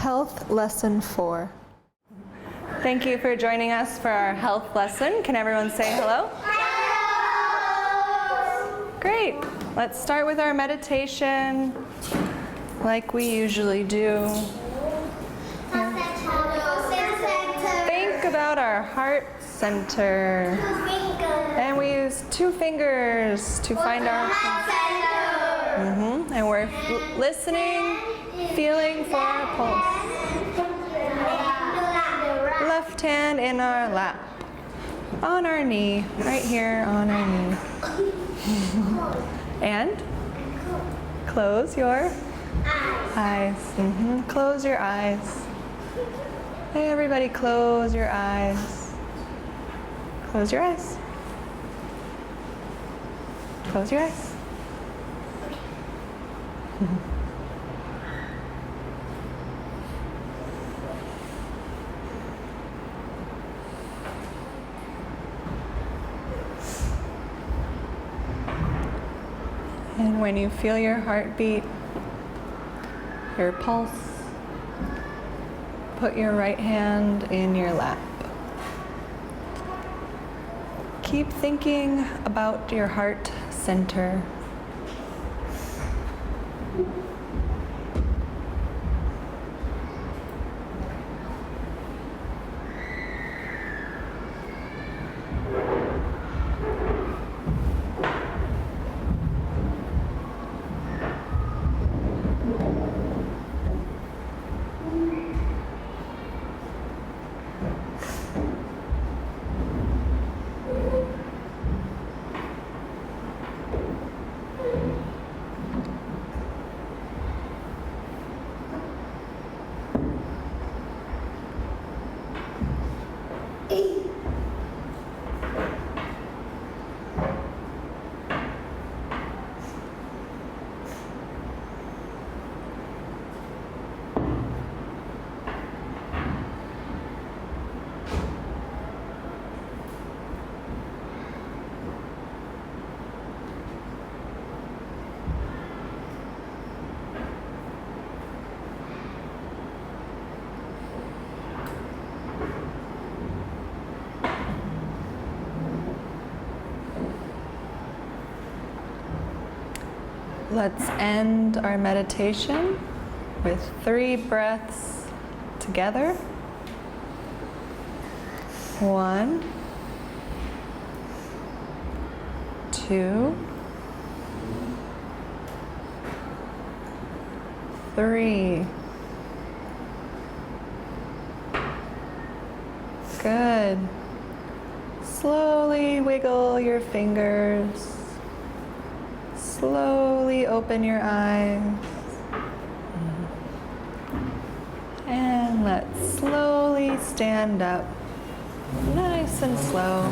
Health Lesson 4. Thank you for joining us for our health lesson. Can everyone say hello? Hello! Great. Let's start with our meditation like we usually do. Think about our heart center. And we use 2 fingers to find our heart center. And we're listening, feeling for our pulse. Left hand in our lap, on our knee, right here on our knee. And close your eyes. Close your eyes. Hey, everybody, close your eyes. Close your eyes. Close your eyes. And when you feel your heartbeat, your pulse, put your right hand in your lap. Keep thinking about your heart center. Let's end our meditation with 3 breaths together. 1, 2, 3. Good. Slowly wiggle your fingers. Slowly open your eyes. And let's slowly stand up. Nice and slow.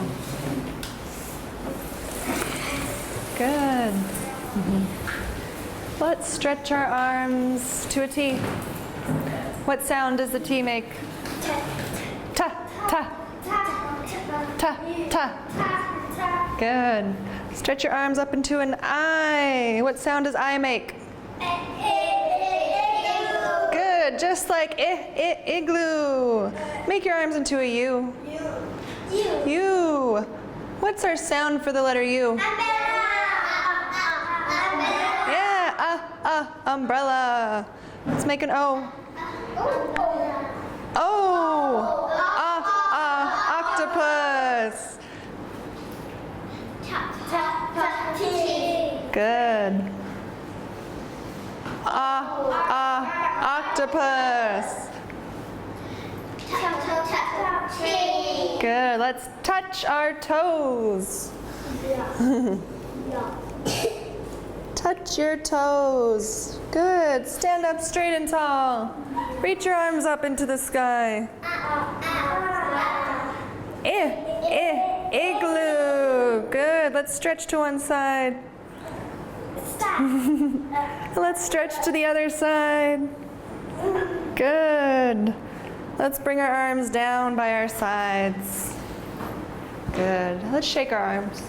Good. Let's stretch our arms to a T. What sound does the T make? Ta, ta. Ta, ta. Good. Stretch your arms up into an I. What sound does I make? Good, just like igloo. Make your arms into a U. U. What's our sound for the letter U? Yeah, umbrella. Let's make an O. O. Octopus. Good. Octopus. Good. Let's touch our toes. Touch your toes. Good. Stand up straight and tall. Reach your arms up into the sky. Igloo. Good. Let's stretch to one side. Let's stretch to the other side. Good. Let's bring our arms down by our sides. Good. Let's shake our arms.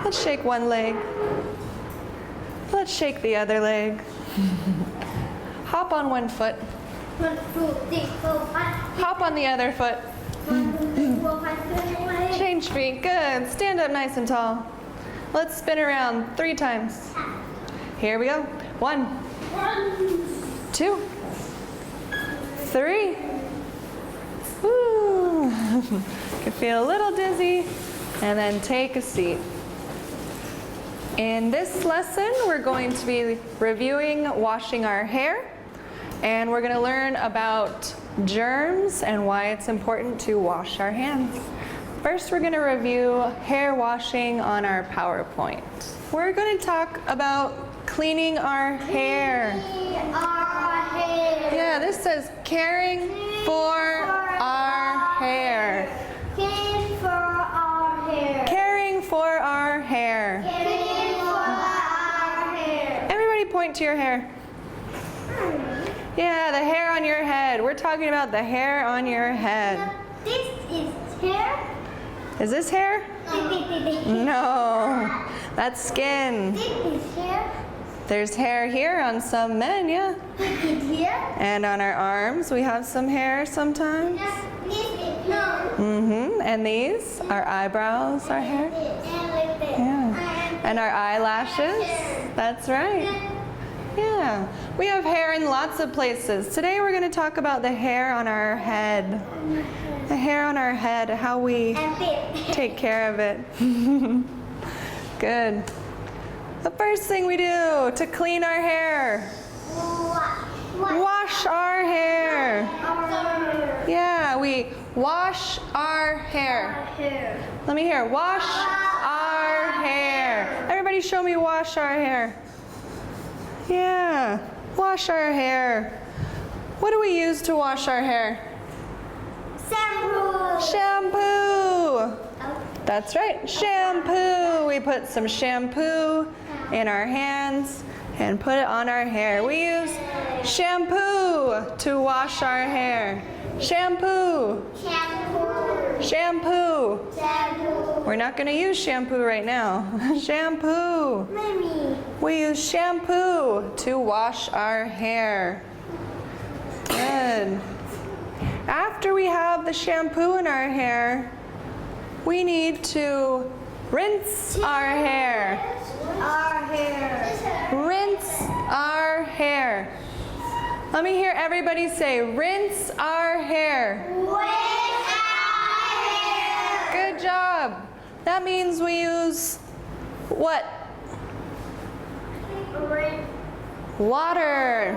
Let's shake one leg. Let's shake the other leg. Hop on one foot. 1, 2, 3, 4, 5. Hop on the other foot. 1, 2, 3, 4, 5, 6, Change feet. Good. Stand up nice and tall. Let's spin around 3 times. Here we go. 1, 2, 3. Woo! You can feel a little dizzy, and then take a seat. In this lesson, we're going to be reviewing washing our hair, and we're going to learn about germs and why it's important to wash our hands. First, we're going to review hair washing on our PowerPoint. We're going to talk about cleaning our hair. Yeah, this says caring for our hair. Caring for our hair. Caring for our hair. Caring for our hair. Everybody point to your hair. Yeah, the hair on your head. We're talking about the hair on your head. This is hair. Is this hair? No, that's skin. This is hair. There's hair here on some men, yeah. This is here. And on our arms, we have some hair sometimes. This is no. And these, our eyebrows, our hair. And like this. Yeah. And our eyelashes. That's right. Yeah. We have hair in lots of places. Today we're going to talk about the hair on our head. The hair on our head, how we And this. take care of it. Good. The first thing we do to clean our hair, wash our hair. Yeah, we wash our hair. Let me hear, wash our hair. Everybody show me wash our hair. Yeah, wash our hair. What do we use to wash our hair? Shampoo. Shampoo. That's right, shampoo. We put some shampoo in our hands and put it on our hair. We use shampoo to wash our hair. Shampoo. Shampoo. Shampoo. Shampoo. We're not going to use shampoo right now. Shampoo. Mommy. We use shampoo to wash our hair. Good. After we have the shampoo in our hair, we need to rinse our hair. Our hair. Rinse our hair. Let me hear everybody say, rinse our hair. Good job. That means we use what? Water.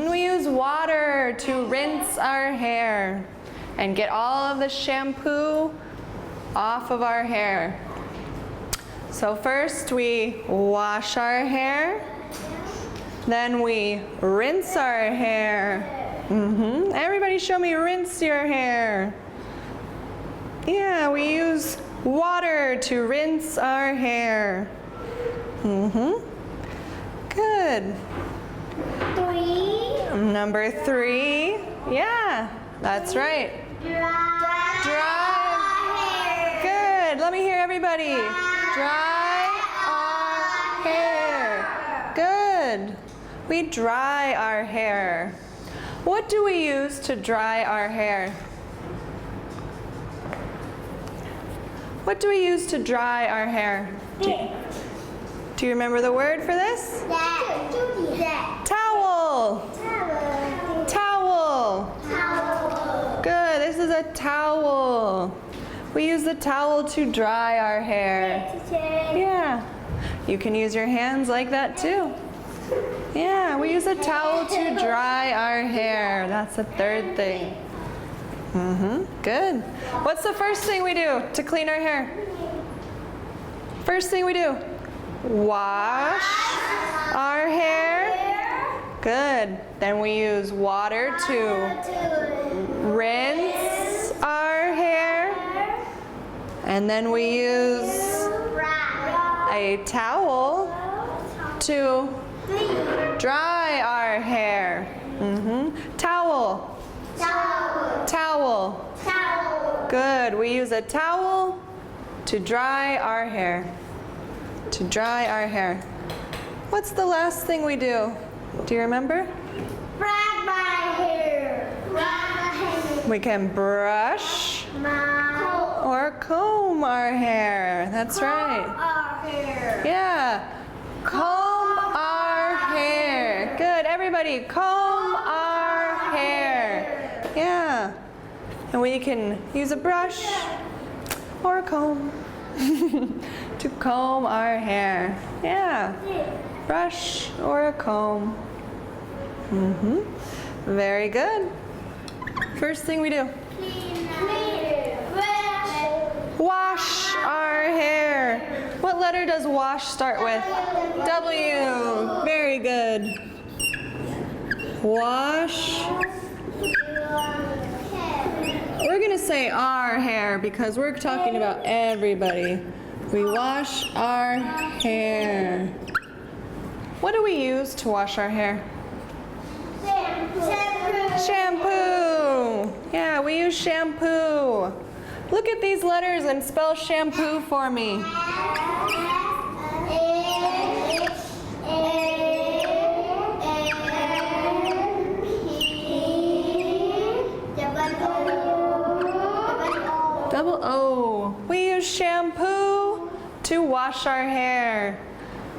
We use water to rinse our hair and get all of the shampoo off of our hair. So first we wash our hair, then we rinse our hair. Everybody show me rinse your hair. Yeah, we use water to rinse our hair. Good. 3. Number 3. Yeah, that's right. Dry. Good. Let me hear everybody. Dry our hair. Good. We dry our hair. What do we use to dry our hair? What do we use to dry our hair? Do you remember the word for this? Towel. Towel. Good. This is a towel. We use the towel to dry our hair. Yeah. You can use your hands like that too. Yeah, we use a towel to dry our hair. That's the third thing. Good. What's the first thing we do to clean our hair? First thing we do, wash our hair. Good. Then we use water to rinse our hair. And then we use a towel to dry our hair. Towel. Towel. Good. We use a towel to dry our hair. To dry our hair. What's the last thing we do? Do you remember? We can brush or comb our hair. That's right. Our hair. Yeah. Comb our hair. Good. Everybody, comb our hair. Yeah. And we can use a brush or a comb to comb our hair. Yeah. Brush or a comb. Very good. First thing we do. Wash our hair. What letter does wash start with? W. Very good. Wash. We're going to say our hair because we're talking about everybody. We wash our hair. What do we use to wash our hair? Shampoo. Yeah, we use shampoo. Look at these letters and spell shampoo for me. Double O. We use shampoo to wash our hair.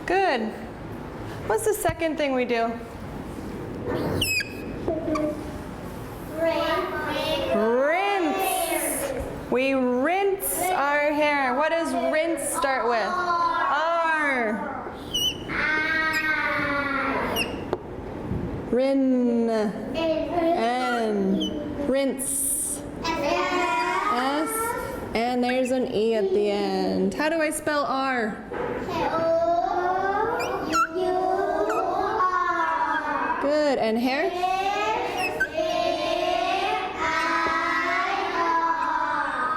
Good. What's the second thing we do? Rinse. We rinse our hair. What does rinse start with? R. Rin. N. Rinse. S. And there's an E at the end. How do I spell R? Good. And hair?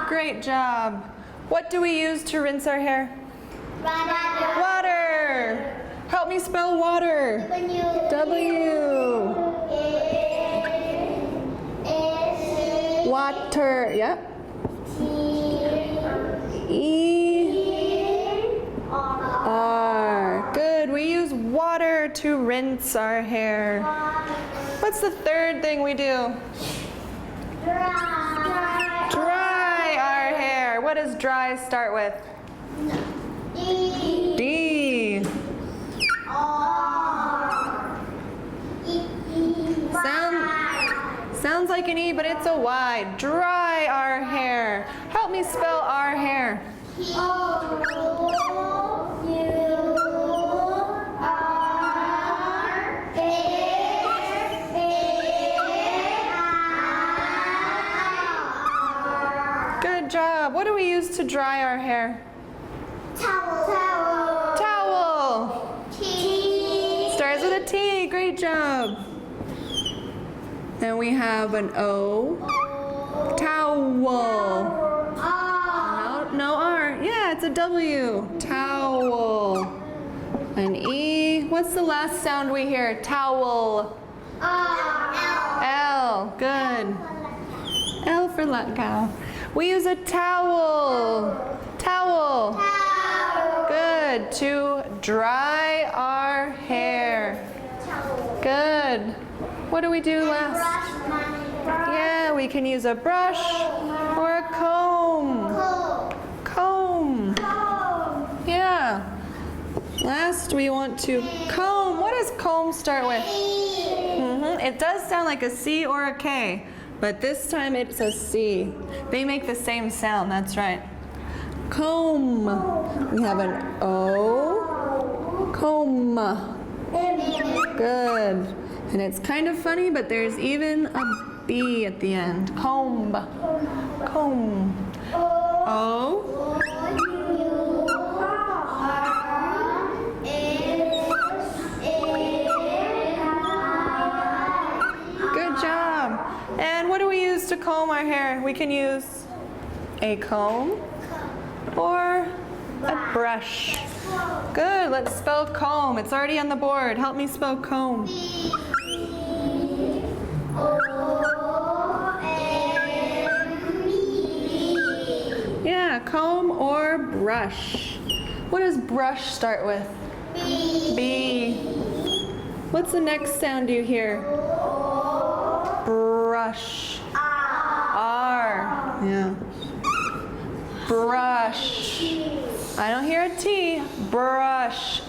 Great job. What do we use to rinse our hair? Water. Help me spell water. W. Water. Yep. E. R. Good. We use water to rinse our hair. What's the third thing we do? Dry our hair. What does dry start with? D. Sounds like an E, but it's a Y. Dry our hair. Help me spell our hair. Good job. What do we use to dry our hair? Towel. Starts with a T. Great job. Then we have an O. Towel. No R. Yeah, it's a W. Towel. An E. What's the last sound we hear? Towel. L. Good. L for let go. We use a towel. Towel. Good. To dry our hair. Good. What do we do last? Yeah, we can use a brush or a comb. Comb. Yeah. Last, we want to comb. What does comb start with? It does sound like a C or a K, but this time it's a C. They make the same sound, that's right. Comb. We have an O. Comb. Good. And it's kind of funny, but there's even a B at the end. Comb. Comb. O. Good job. And what do we use to comb our hair? We can use a comb or a brush. Good. Let's spell comb. It's already on the board. Help me spell comb. Yeah, comb or brush. What does brush start with? B. What's the next sound you hear? Brush. Yeah. Brush. I don't hear a T. Brush.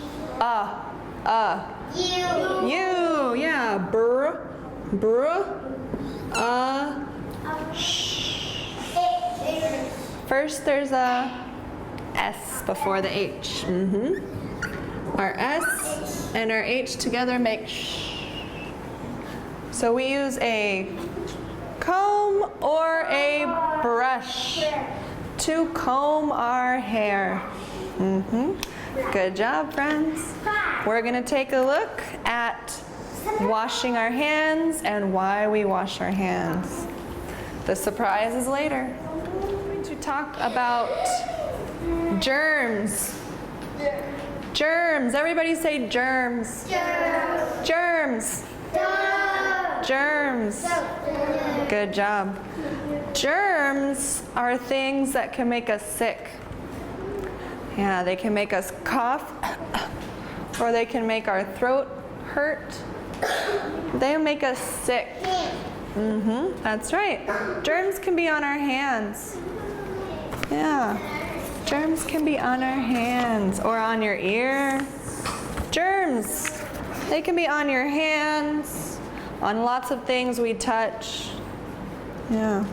You. Yeah. Sh. First, there's a S before the H. Our S and our H together make sh. So we use a comb or a brush to comb our hair. Good job, friends. We're going to take a look at washing our hands and why we wash our hands. The surprise is later. We're going to talk about germs. Germs. Everybody say germs. Germs. Germs. Good job. Germs are things that can make us sick. Yeah, they can make us cough, or they can make our throat hurt. They make us sick. That's right. Germs can be on our hands. Yeah. Germs can be on our hands or on your ear. Germs. They can be on your hands, on lots of things we touch. Yeah.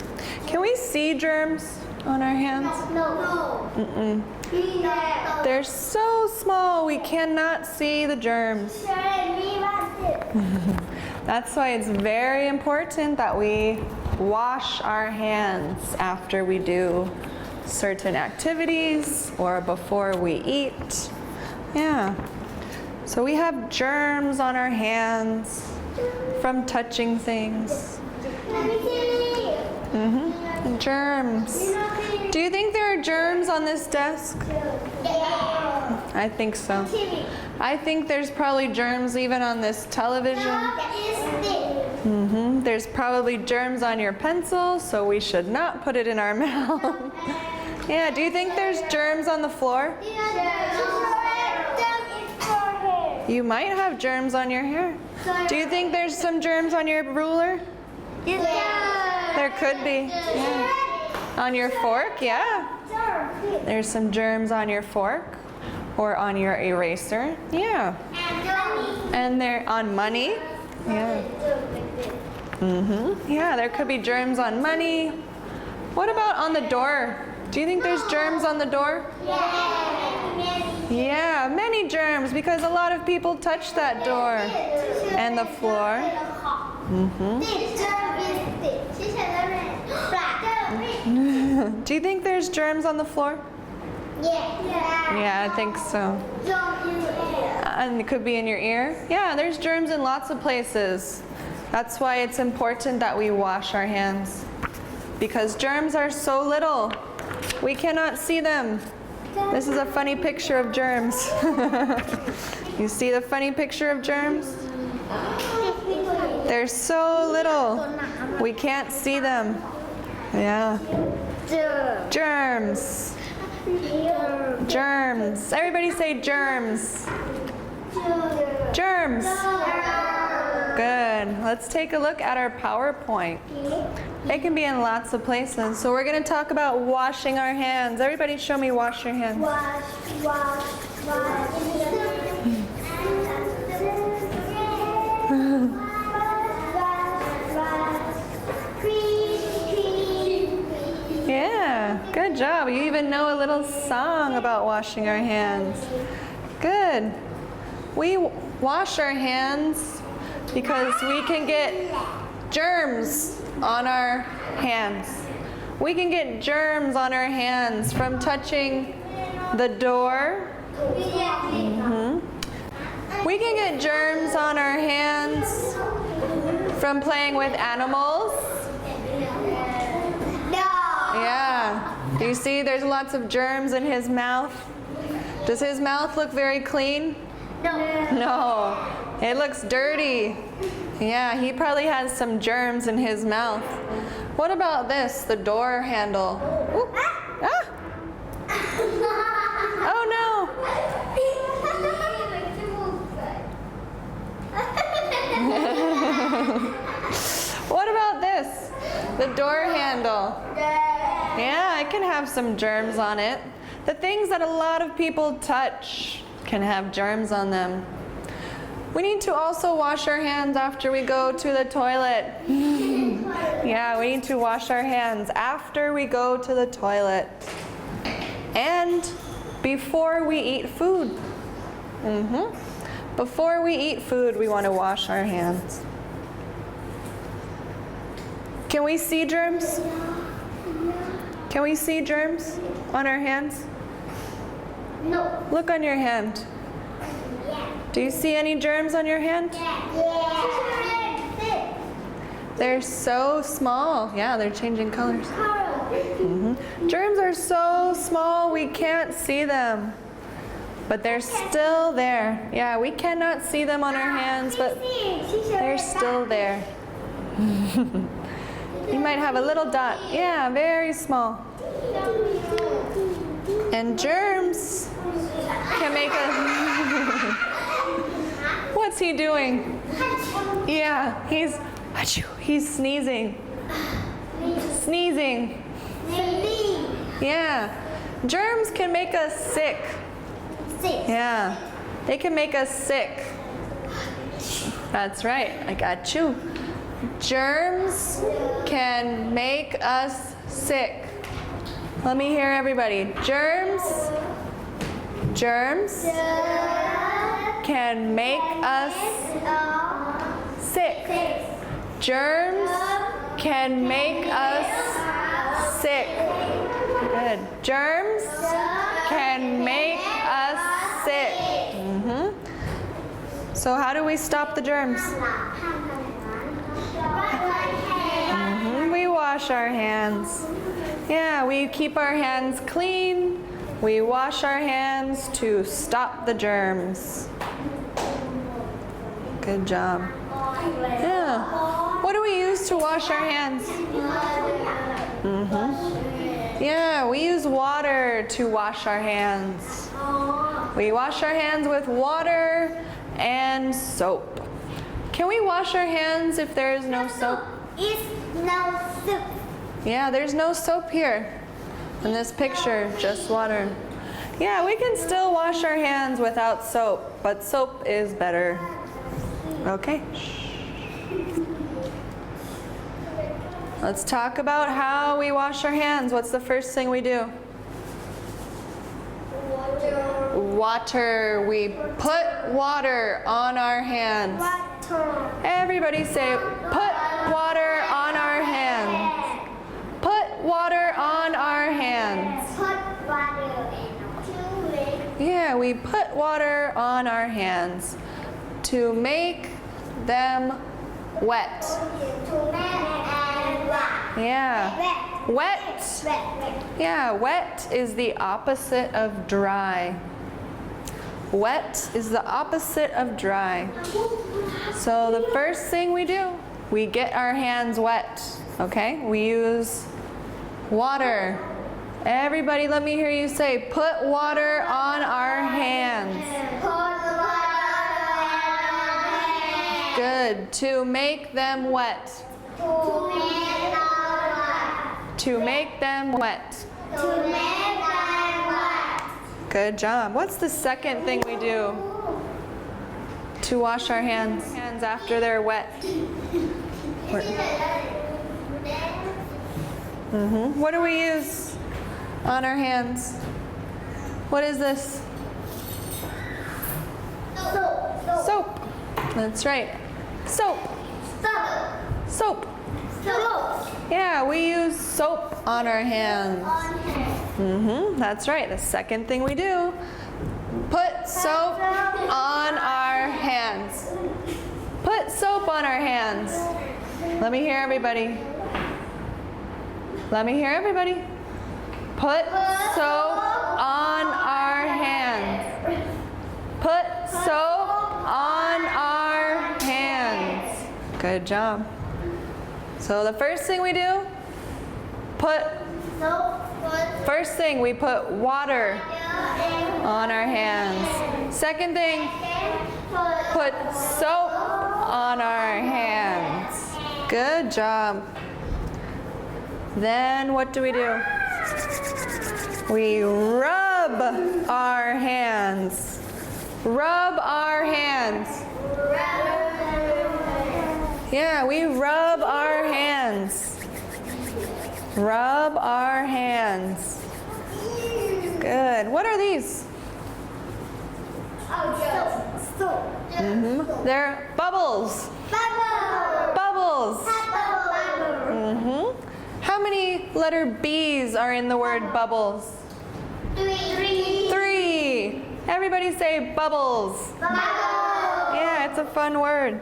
Can we see germs on our hands? No. They're so small we cannot see the germs. That's why it's very important that we wash our hands after we do certain activities or before we eat. Yeah. So we have germs on our hands from touching things. Germs. Do you think there are germs on this desk? I think so. I think there's probably germs even on this television. There's probably germs on your pencil, so we should not put it in our mouth. Yeah, do you think there's germs on the floor? You might have germs on your hair. Do you think there's some germs on your ruler? There could be. Yeah. On your fork, yeah. There's some germs on your fork or on your eraser. Yeah. And they're on money. Yeah. Yeah, there could be germs on money. What about on the door? Do you think there's germs on the door? Yeah, many germs because a lot of people touch that door and the floor. Do you think there's germs on the floor? Yeah, I think so. And it could be in your ear. Yeah, there's germs in lots of places. That's why it's important that we wash our hands. Because germs are so little. We cannot see them. This is a funny picture of germs. You see the funny picture of germs? They're so little. We can't see them. Yeah. Germs. Germs. Everybody say germs. Germs. Good. Let's take a look at our PowerPoint. They can be in lots of places. So we're going to talk about washing our hands. Everybody show me wash your hands. Wash. Yeah, good job. You even know a little song about washing our hands. Good. We wash our hands because we can get germs on our hands. We can get germs on our hands from touching the door. We can get germs on our hands from playing with animals. Yeah. Do you see there's lots of germs in his mouth? Does his mouth look very clean? No. It looks dirty. Yeah, he probably has some germs in his mouth. What about this, the door handle? Ooh. Ah. Oh no. What about this, the door handle? Yeah, it can have some germs on it. The things that a lot of people touch can have germs on them. We need to also wash our hands after we go to the toilet. Yeah, we need to wash our hands after we go to the toilet. And before we eat food. Before we eat food, we want to wash our hands. Can we see germs? Can we see germs on our hands? No. Look on your hand. Yeah. Do you see any germs on your hand? Yeah. They're so small. Yeah, they're changing colors. Germs are so small we can't see them. But they're still there. Yeah, we cannot see them on our hands, but they're still there. You might have a little dot. Yeah, very small. And germs can make us... What's he doing? Yeah, he's sneezing. Sneezing. Yeah. Germs can make us sick. Yeah. They can make us sick. That's right. I got you. Germs can make us sick. Let me hear everybody. Germs can make us sick. Germs can make us sick. Good. Germs can make us sick. So how do we stop the germs? We wash our hands. Yeah, we keep our hands clean. We wash our hands to stop the germs. Good job. Yeah. What do we use to wash our hands? Yeah, we use water to wash our hands. We wash our hands with water and soap. Can we wash our hands if there is no soap? No soup. Yeah, there's no soap here in this picture, just water. Yeah, we can still wash our hands without soap, but soap is better. Okay. Let's talk about how we wash our hands. What's the first thing we do? Water. We put water on our hands. Everybody say, put water on our hands. Put water on our hands. Yeah, we put water on our hands to make them wet. Yeah. Wet. Yeah, wet is the opposite of dry. Wet is the opposite of dry. So the first thing we do, we get our hands wet. Okay? We use water. Everybody, let me hear you say, put water on our hands. Good. To make them wet. To make them wet. Good job. What's the second thing we do to wash our hands after they're wet? What do we use on our hands? What is this? Soap. That's right. Soap. Soap. Yeah, we use soap on our hands. That's right. The second thing we do, put soap on our hands. Put soap on our hands. Let me hear everybody. Let me hear everybody. Put soap on our hands. Put soap on our hands. Good job. So the first thing we do, first thing we put water on our hands. Second thing, put soap on our hands. Good job. Then what do we do? We rub our hands. Rub our hands. Yeah, we rub our hands. Rub our hands. Good. What are these? They're bubbles. Bubbles. How many letter B's are in the word bubbles? 3. Everybody say bubbles. Yeah, it's a fun word.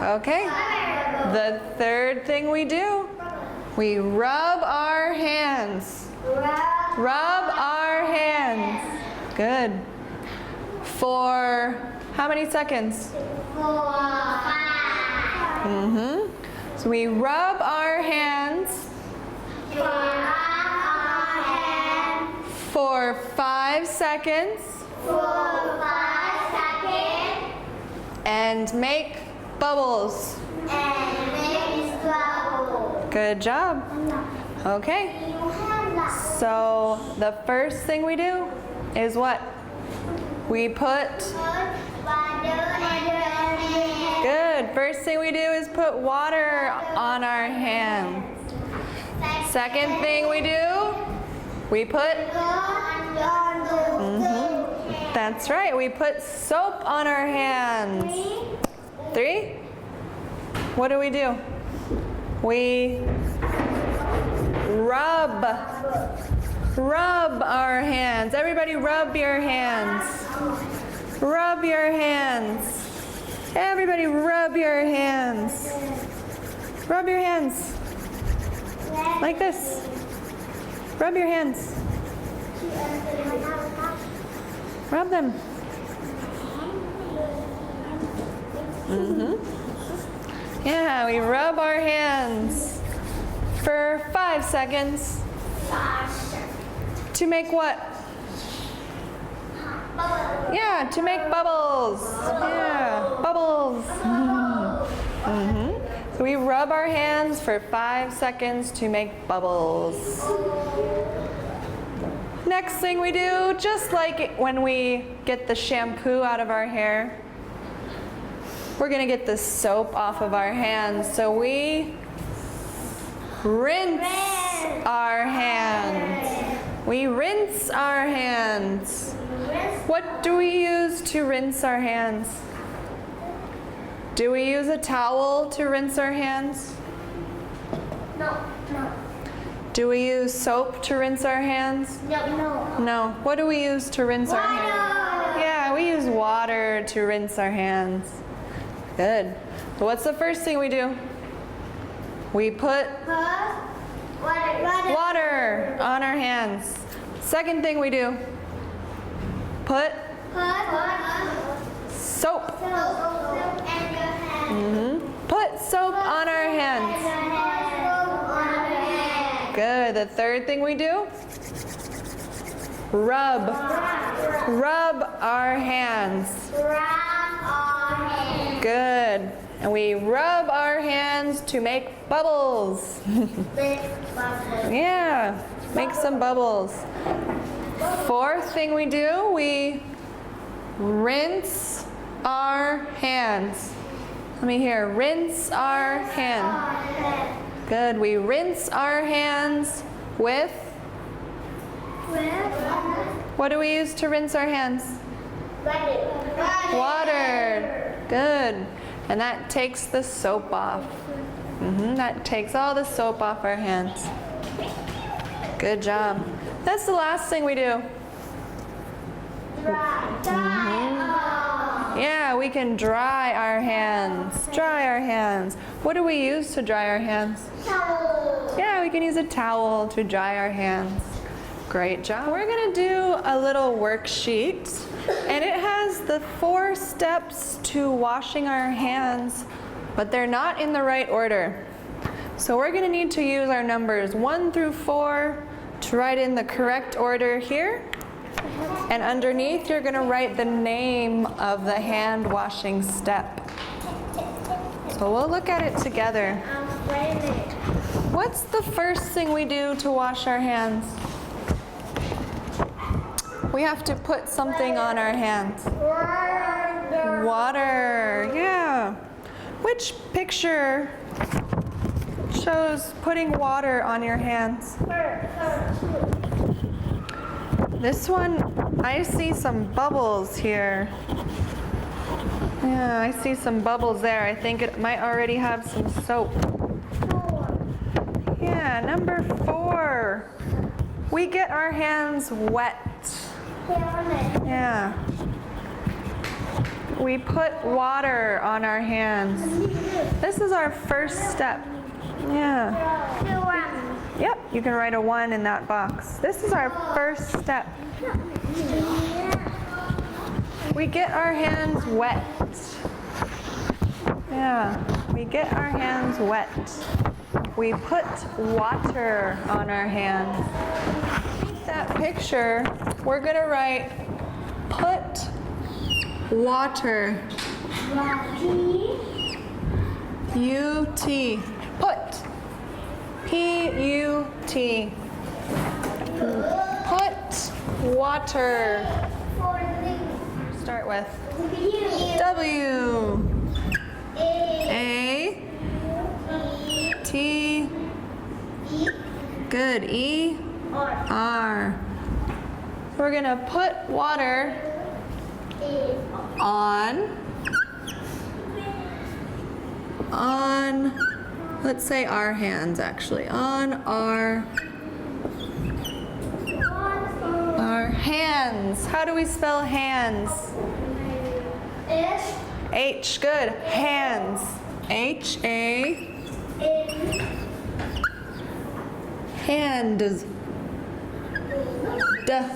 Okay. The third thing we do, we rub our hands. Rub our hands. Good. For how many seconds? 5. So we rub our hands for 5 seconds and make bubbles. Good job. Okay. So the first thing we do is what? We put. Good. First thing we do is put water on our hand. Second thing we do, we put. That's right. We put soap on our hands. 3. What do? We rub. Rub our hands. Everybody rub your hands. Rub your hands. Everybody rub your hands. Rub your hands. Like this. Rub your hands. Rub them. Yeah, we rub our hands for 5 seconds. To make what? Yeah, to make bubbles. Yeah, bubbles. So we rub our hands for 5 seconds to make bubbles. Next thing we do, just like when we get the shampoo out of our hair, we're going to get the soap off of our hands. So we rinse our hands. We rinse our hands. What do we use to rinse our hands? Do we use a towel to rinse our hands? No. Do we use soap to rinse our hands? No. What do we use to rinse our hands? Yeah, we use water to rinse our hands. Good. So what's the first thing we do? We put water on our hands. Second thing we do, put soap. Put soap on our hands. Good. The third thing we do, rub. Rub our hands. Good. And we rub our hands to make bubbles. Yeah, make some bubbles. Fourth thing we do, we rinse our hands. Let me hear, rinse our hands. Good, we rinse our hands with? What do we use to rinse our hands? Water. Good. And that takes the soap off. That takes all the soap off our hands. Good job. That's the last thing we do. Yeah, we can dry our hands. Dry our hands. What do we use to dry our hands? Yeah, we can use a towel to dry our hands. Great job. We're going to do a little worksheet, and it has the 4 steps to washing our hands, but they're not in the right order. So we're going to need to use our numbers 1 through 4 to write in the correct order here. And underneath, you're going to write the name of the hand washing step. So we'll look at it together. What's the first thing we do to wash our hands? We have to put something on our hands. Water, yeah. Which picture shows putting water on your hands? This one, I see some bubbles here. Yeah, I see some bubbles there. I think it might already have some soap. Yeah, number 4. We get our hands wet. Yeah. We put water on our hands. This is our first step. Yeah. Yep, you can write a 1 in that box. This is our first step. We get our hands wet. Yeah, we get our hands wet. We put water on our hands. That picture, we're gonna write put water. U-T. Put. P-U-T. Put water. Start with W. A. T. Good. E. R. We're gonna put water on, let's say our hands actually, on our hands. How do we spell hands? H, good. Hands. H-A. Hands. Duh.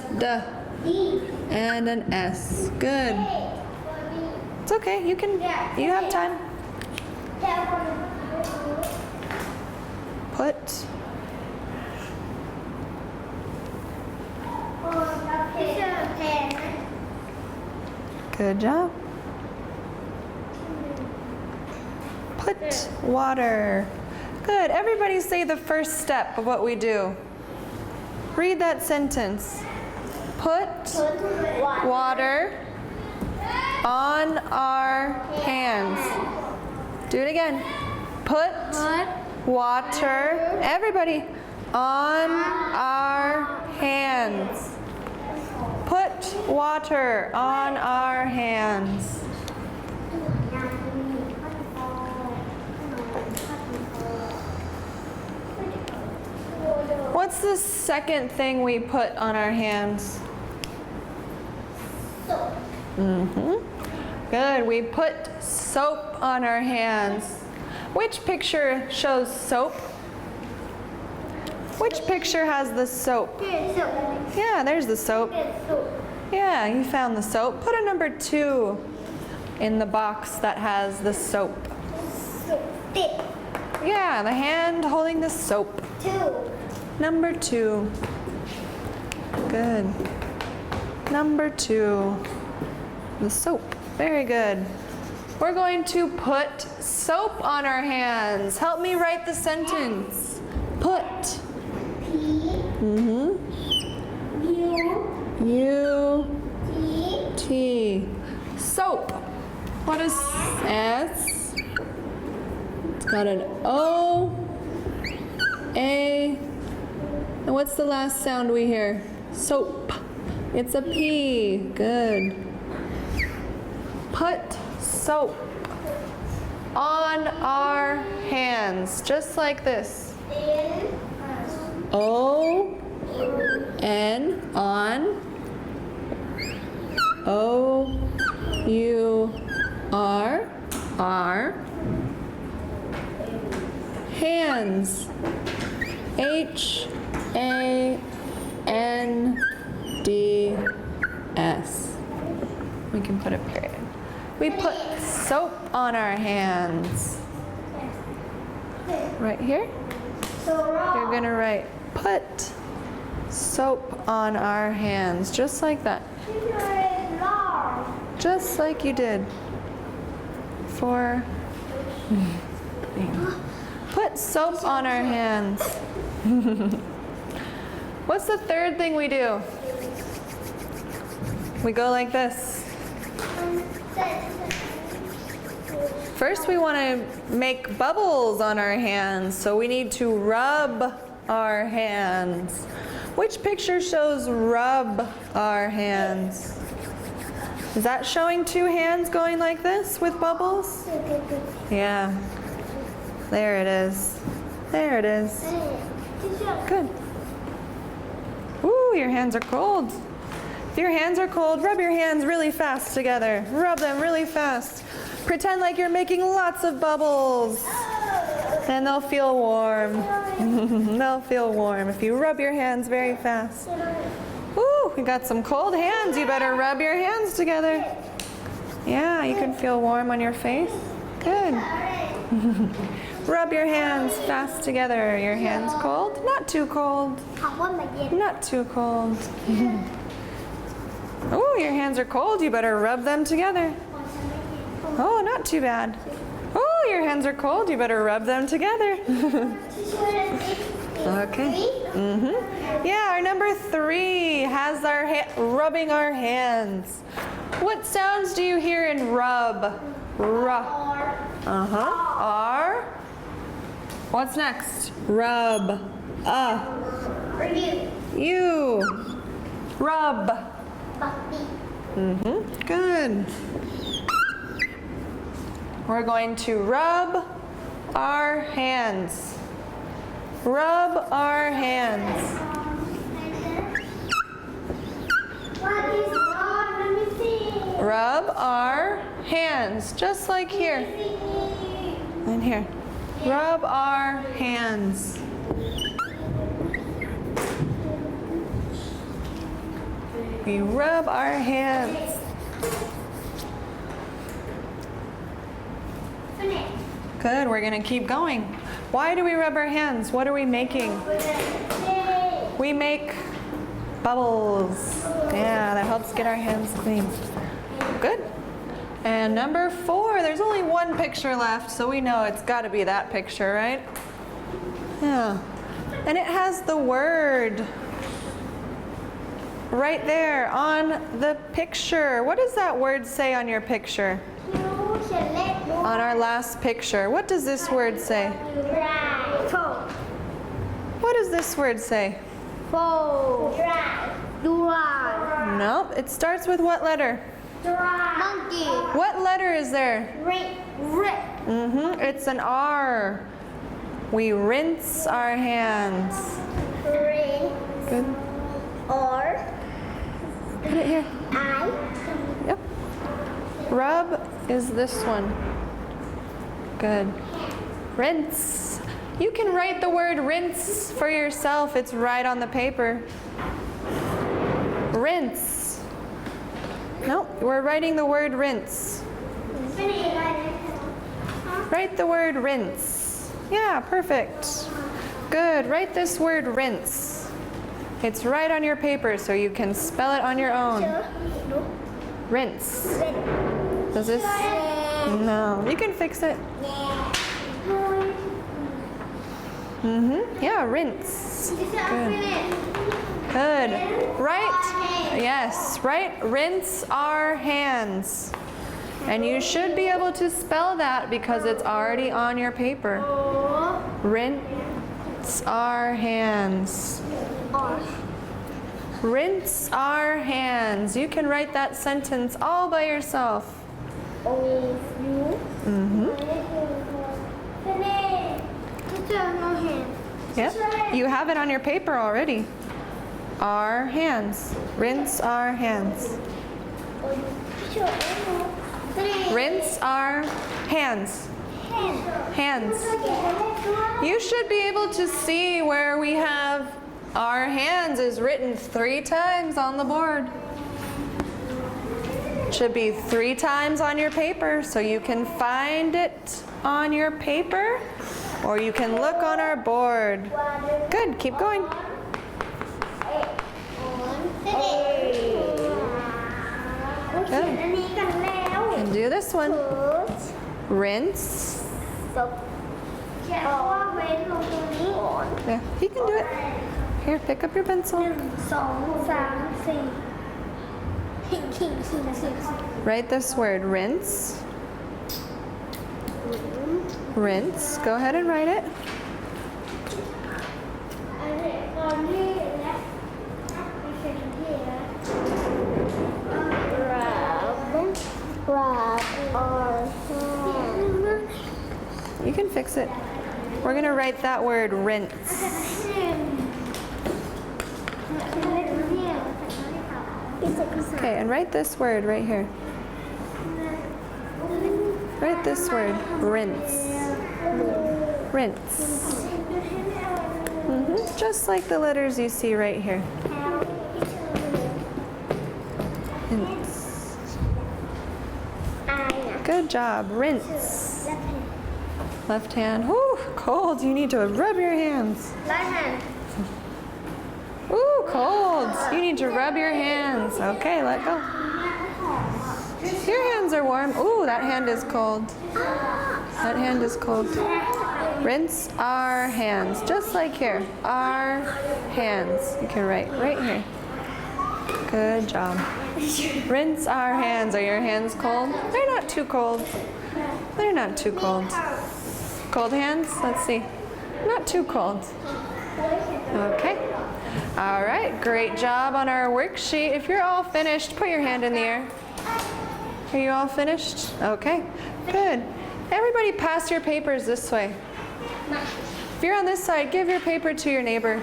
And an S. Good. It's okay. You have time. Put. Good job. Put water. Good. Everybody say the first step of what we do. Read that sentence. Put water on our hands. Do it again. Put water, everybody, on our hands. Put water on our hands. What's the second thing we put on our hands? Good. We put soap on our hands. Which picture shows soap? Which picture has the soap? Yeah, there's the soap. Yeah, you found the soap. Put a number 2 in the box that has the soap. Yeah, the hand holding the soap. Number 2. Good. Number 2. The soap. Very good. We're going to put soap on our hands. Help me write the sentence. Put. U-T. Soap. What is S? It's got an O. A. And what's the last sound we hear? Soap. It's a P. Good. Put soap on our hands, just like this. O-N, on. O-U-R, R. Hands. H-A-N-D-S. We can put a period. We put soap on our hands. Right here. You're gonna write put soap on our hands, just like that. Just like you did for put soap on our hands. What's the third thing we do? We go like this. First, we want to make bubbles on our hands, so we need to rub our hands. Which picture shows rub our hands? Is that showing two hands going like this with bubbles? Yeah. There it is. There it is. Good. Ooh, your hands are cold. If your hands are cold, rub your hands really fast together. Rub them really fast. Pretend like you're making lots of bubbles. And they'll feel warm. They'll feel warm if you rub your hands very fast. Ooh, you got some cold hands. You better rub your hands together. Yeah, you can feel warm on your face. Good. Rub your hands fast together. Your hands cold? Not too cold. Not too cold. Oh, your hands are cold. You better rub them together. Oh, not too bad. Oh, your hands are cold. You better rub them together. Okay. Yeah, our number 3 has our rubbing our hands. What sounds do you hear in rub? R. What's next? Rub. You. Rub. Good. We're going to rub our hands. Rub our hands. Rub our hands, just like here. And here. Rub our hands. We rub our hands. Good, we're going to keep going. Why do we rub our hands? What are we making? We make bubbles. Yeah, that helps get our hands clean. Good. And number 4, there's only one picture left, so we know it's got to be that picture, right? Yeah. And it has the word right there on the picture. What does that word say on your picture? On our last picture. What does this word say? What does this word say? Nope. It starts with what letter? Monkey. What letter is there? It's an R. We rinse our hands. Good. Or Put it here. I. Yep. Rub is this one. Good. Rinse. You can write the word rinse for yourself. It's right on the paper. Rinse. Nope, we're writing the word rinse. Write the word rinse. Yeah, perfect. Good. Write this word rinse. It's right on your paper so you can spell it on your own. Rinse. Does this? No. You can fix it. Yeah, rinse. Good. Right? Yes, right? Rinse our hands. And you should be able to spell that because it's already on your paper. Rinse our hands. Rinse our hands. You can write that sentence all by yourself. Yep, you have it on your paper already. Our hands. Rinse our hands. Rinse our hands. Hands. You should be able to see where we have our hands is written 3 times on the board. It should be 3 times on your paper, so you can find it on your paper or you can look on our board. Good, keep going. Good. And do this one. Rinse. Yeah, you can do it. Here, pick up your pencil. Write this word, rinse. Rinse. Go ahead and write it. Rub our hands. You can fix it. We're going to write that word, rinse. Okay, and write this word right here. Write this word, rinse. Rinse. Just like the letters you see right here. Rinse. Good job, rinse. Left hand. Whew, cold. You need to rub your hands. Right hand. Ooh, cold. You need to rub your hands. Okay, let go. Your hands are warm. Ooh, that hand is cold. That hand is cold. Rinse our hands, just like here. Our hands. You can write right here. Good job. Rinse our hands. Are your hands cold? They're not too cold. They're not too cold. Cold hands? Let's see. Not too cold. Okay. All right, great job on our worksheet. If you're all finished, put your hand in the air. Are you all finished? Okay, good. Everybody pass your papers this way. If you're on this side, give your paper to your neighbor.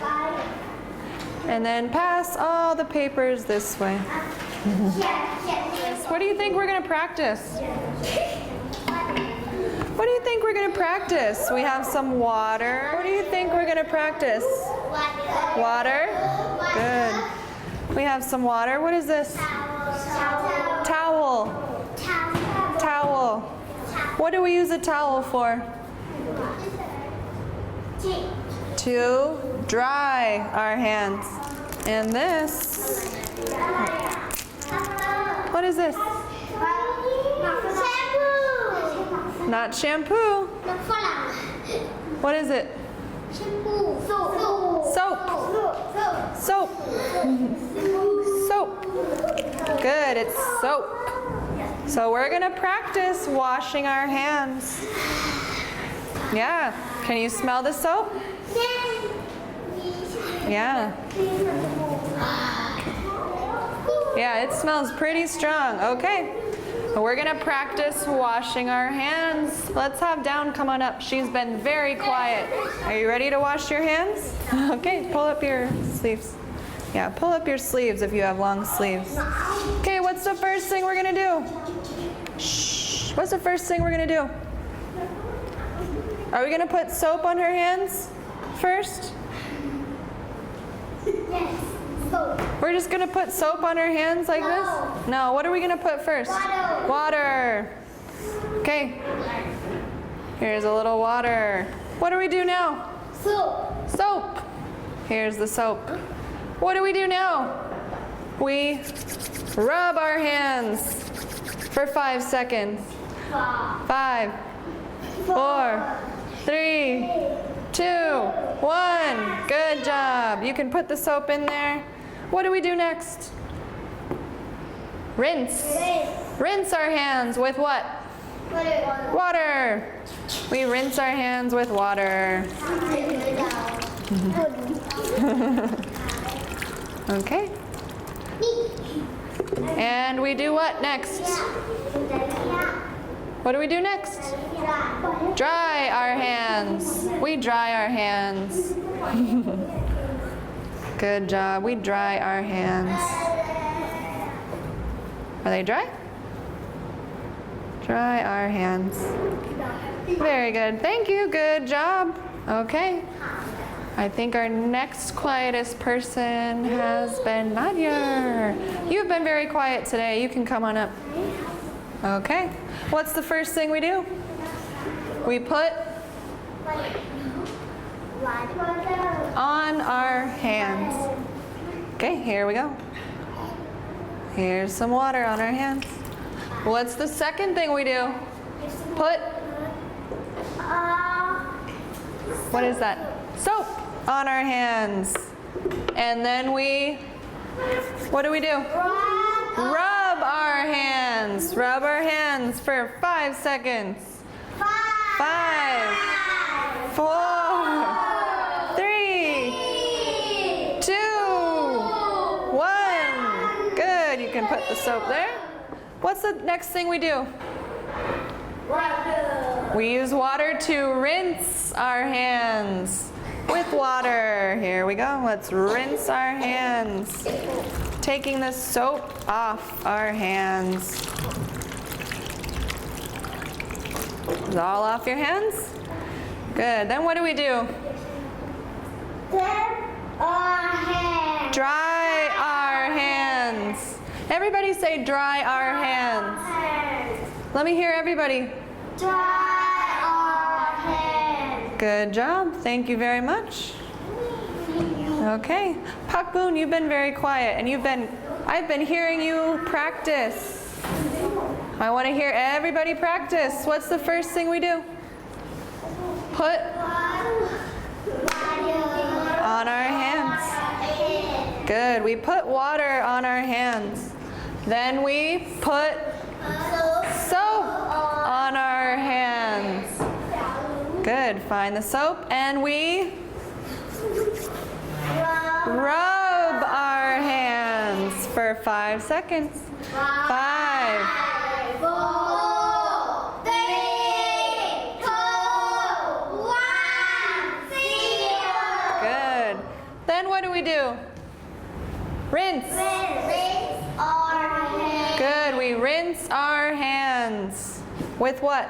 And then pass all the papers this way. What do you think we're going to practice? What do you think we're going to practice? We have some water. What do you think we're going to practice? Water? Good. We have some water. What is this? Towel. Towel. What do we use a towel for? To dry our hands. And this. What is this? Not shampoo. What is it? Soap. Soap. Soap. Good, it's soap. So we're going to practice washing our hands. Yeah. Can you smell the soap? Yeah. Yeah, it smells pretty strong. Okay. We're going to practice washing our hands. Let's have Down come on up. She's been very quiet. Are you ready to wash your hands? Okay, pull up your sleeves. Yeah, pull up your sleeves if you have long sleeves. Okay, what's the first thing we're going to do? Shh. What's the first thing we're going to do? Are we going to put soap on her hands first? Yes. Soap. We're just going to put soap on her hands like this? No, what are we going to put first? Water. Water. Okay. Here's a little water. What do we do now? Soap. Soap. Here's the soap. What do we do now? We rub our hands for 5 seconds. 5, 4, 3, 2, 1. Good job. You can put the soap in there. What do we do next? Rinse. Rinse our hands with what? Water. We rinse our hands with water. Okay. And we do what next? What do we do next? Dry our hands. We dry our hands. Good job. We dry our hands. Are they dry? Dry our hands. Very good. Thank you. Good job. Okay. I think our next quietest person has been Nadia. You've been very quiet today. You can come on up. Okay. What's the first thing we do? We put on our hands. Okay, here we go. Here's some water on our hands. What's the second thing we do? Put, what is that? Soap on our hands. And then we, what do we do? Rub our hands. Rub our hands for 5 seconds. 5, 4, 3, 2, 1. Good. You can put the soap there. What's the next thing we do? We use water to rinse our hands with water. Here we go. Let's rinse our hands. Taking the soap off our hands. Is it all off your hands? Good. Then what do we do? Dry our hands. Everybody say dry our hands. Let me hear everybody. Dry our hands. Good job. Thank you very much. Okay. Pak Boon, you've been very quiet and I've been hearing you practice. I want to hear everybody practice. What's the first thing we do? Put on our hands. Good. We put water on our hands. Then we put soap on our hands. Good. Find the soap and we rub our hands for 5 seconds. 5, 4, 3, 2, 1, 0. Good. Then what do we do? Rinse. Rinse our hands. Good. We rinse our hands. With what?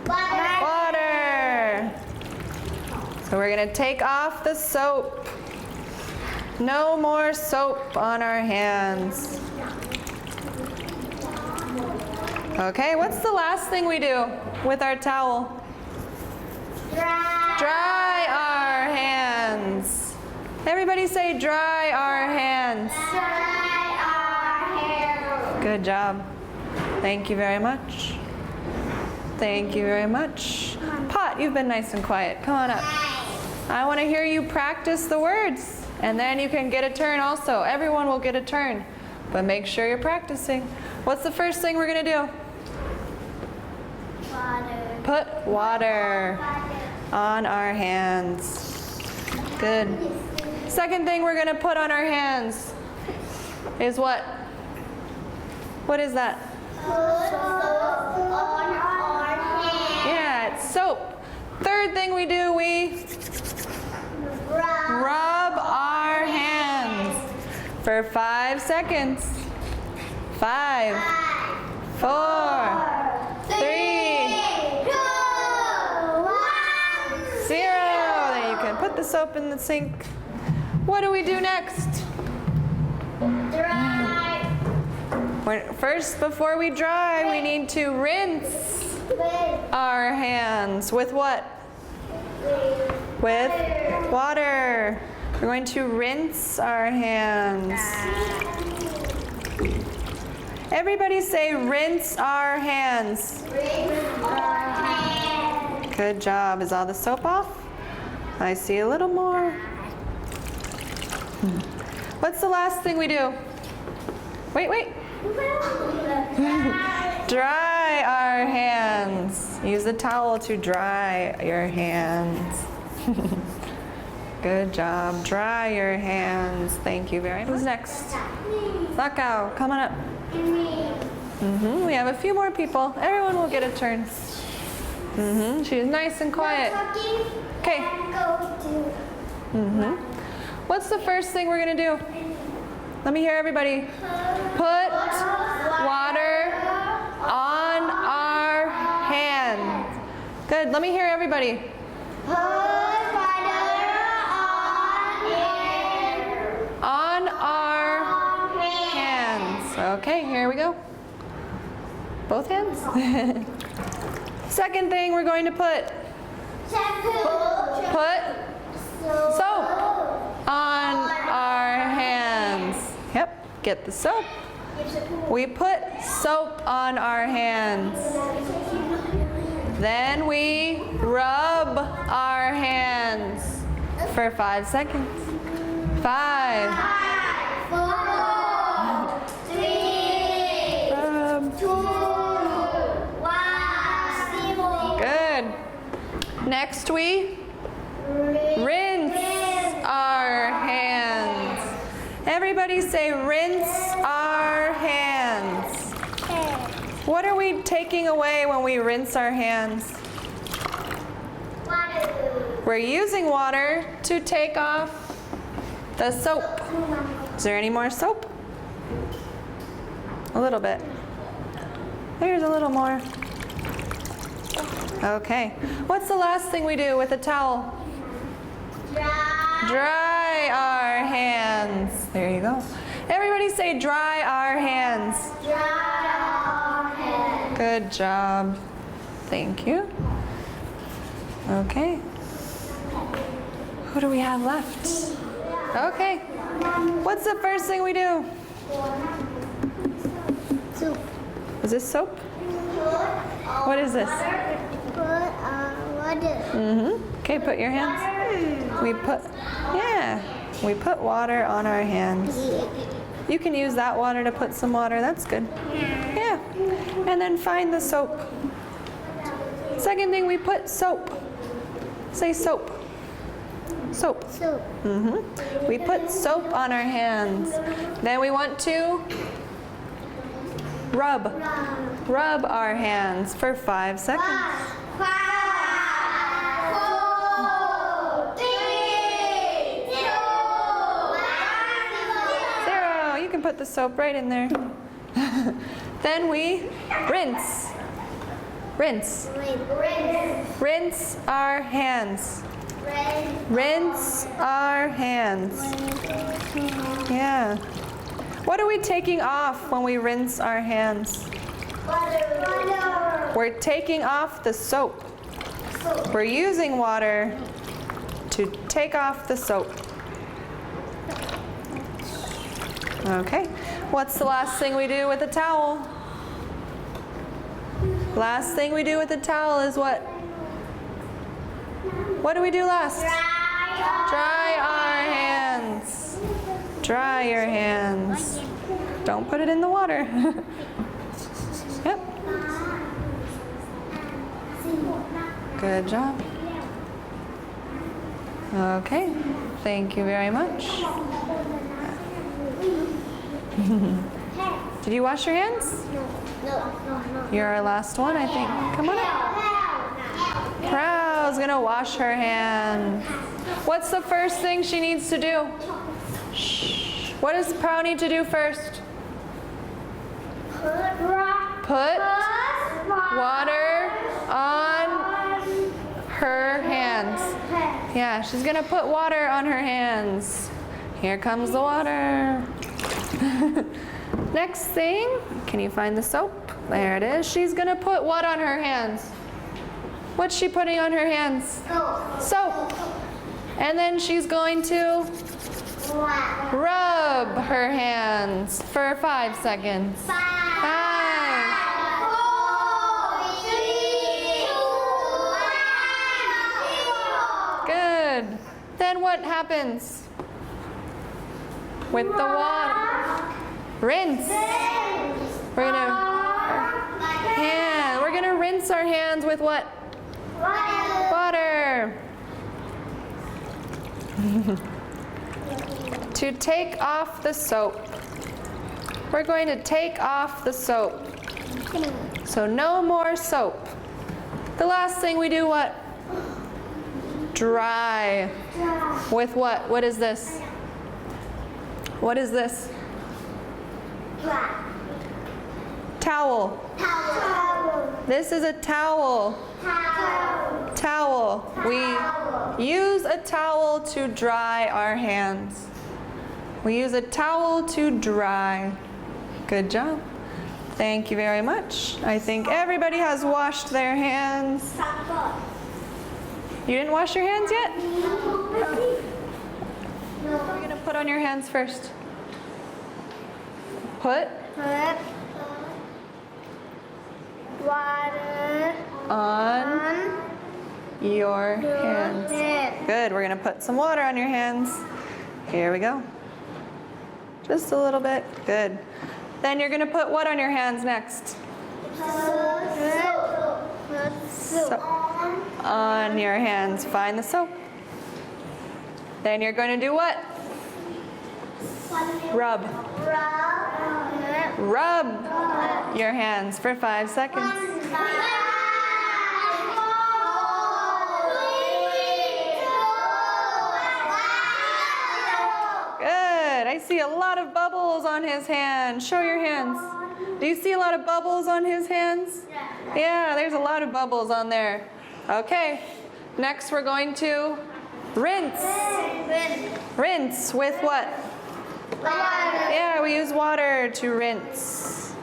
Water. So we're going to take off the soap. No more soap on our hands. Okay, what's the last thing we do with our towel? Dry our hands. Everybody say dry our hands. Dry our hair. Good job. Thank you very much. Thank you very much. Pot, you've been nice and quiet. Come on up. I want to hear you practice the words. And then you can get a turn also. Everyone will get a turn. But make sure you're practicing. What's the first thing we're going to do? Water. Put water on our hands. Good. Second thing we're going to put on our hands is what? What is that? Put soap on our hands. Yeah, it's soap. Third thing we do, we rub our hands for 5 seconds. 5, 4, 3, 2, 1, 0. Then you can put the soap in the sink. What do we do next? Dry. First, before we dry, we need to rinse our hands. With what? With water. We're going to rinse our hands. Everybody say rinse our hands. Rinse our hands. Good job. Is all the soap off? I see a little more. What's the last thing we do? Wait. Dry our hands. Use the towel to dry your hands. Good job. Dry your hands. Thank you very much. Who's next? Lakao, come on up. We have a few more people. Everyone will get a turn. She's nice and quiet. Okay. What's the first thing we're going to do? Let me hear everybody. Put water on our hands. Good. Let me hear everybody. Put water On our hands. Okay, here we go. Both hands. Second thing we're going to put soap on our hands. Yep, get the soap. We put soap on our hands. Then we rub our hands for 5 seconds. 5, 4, 3, Next we rinse our hands. Everybody say rinse our hands. What are we taking away when we rinse our hands? We're using water to take off the soap. Is there any more soap? A little bit. There's a little more. Okay. What's the last thing we do with a towel? Dry our hands. There you go. Everybody say dry our hands. Good job. Thank you. Okay. Who do we have left? Okay. What's the first thing we do? Soup. Is this soap? What is this? Water. Okay, put your hands. We put water on our hands. You can use that water to put some water. That's good. Yeah. And then find the soap. Second thing, we put soap. Say soap. Soap. Soup. We put soap on our hands. Then we want to rub our hands for 5 seconds. 5, 4, 3, 2, 0. You can put the soap right in there. Then we rinse. Rinse. 1. Rinse our hands. Rinse our hands. Yeah. What are we taking off when we rinse our hands? Water. We're taking off the soap. We're using water to take off the soap. Okay. What's the last thing we do with a towel? Last thing we do with a towel is what? What do we do last? Dry our hands. Dry your hands. Don't put it in the water. Yep. Good job. Okay. Thank you very much. Did you wash your hands? No. You're our last one, I think. Come on up. Prow's gonna wash her hands. What's the first thing she needs to do? Shh. What does Prow need to do first? Put water on her hands. Yeah, she's gonna put water on her hands. Here comes the water. Next thing, can you find the soap? There it is. She's gonna put what on her hands? What's she putting on her hands? Soap. And then she's going to rub her hands for 5 seconds. 5. Good. Then what happens with the water? Rinse. We're gonna rinse our hands with what? Water. To take off the soap. We're going to take off the soap. So no more soap. The last thing we do what? Dry. With what? What is this? What is this? Towel. This is a towel. Towel. We use a towel to dry our hands. We use a towel to dry. Good job. Thank you very much. I think everybody has washed their hands. You didn't wash your hands yet? What are you going to put on your hands first? Put water on your hands. Good. We're going to put some water on your hands. Here we go. Just a little bit. Good. Then you're going to put what on your hands next? on your hands. Find the soap. Then you're going to do what? Rub. Rub your hands for 5 seconds. Good. I see a lot of bubbles on his hands. Show your hands. Do you see a lot of bubbles on his hands? Yeah, there's a lot of bubbles on there. Okay. Next we're going to rinse. Rinse with what? Yeah, we use water to rinse.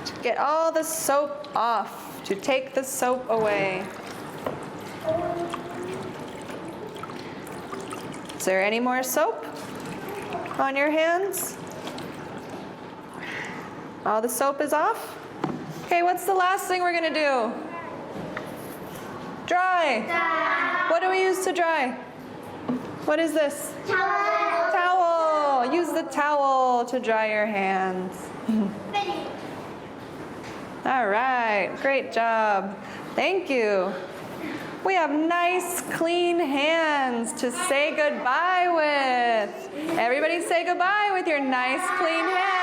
To get all the soap off, to take the soap away. Is there any more soap on your hands? All the soap is off? Okay, what's the last thing we're gonna do? Dry. What do we use to dry? What is this? Towel. Use the towel to dry your hands. All right, great job. Thank you. We have nice, clean hands to say goodbye with. Everybody say goodbye with your nice, clean hands.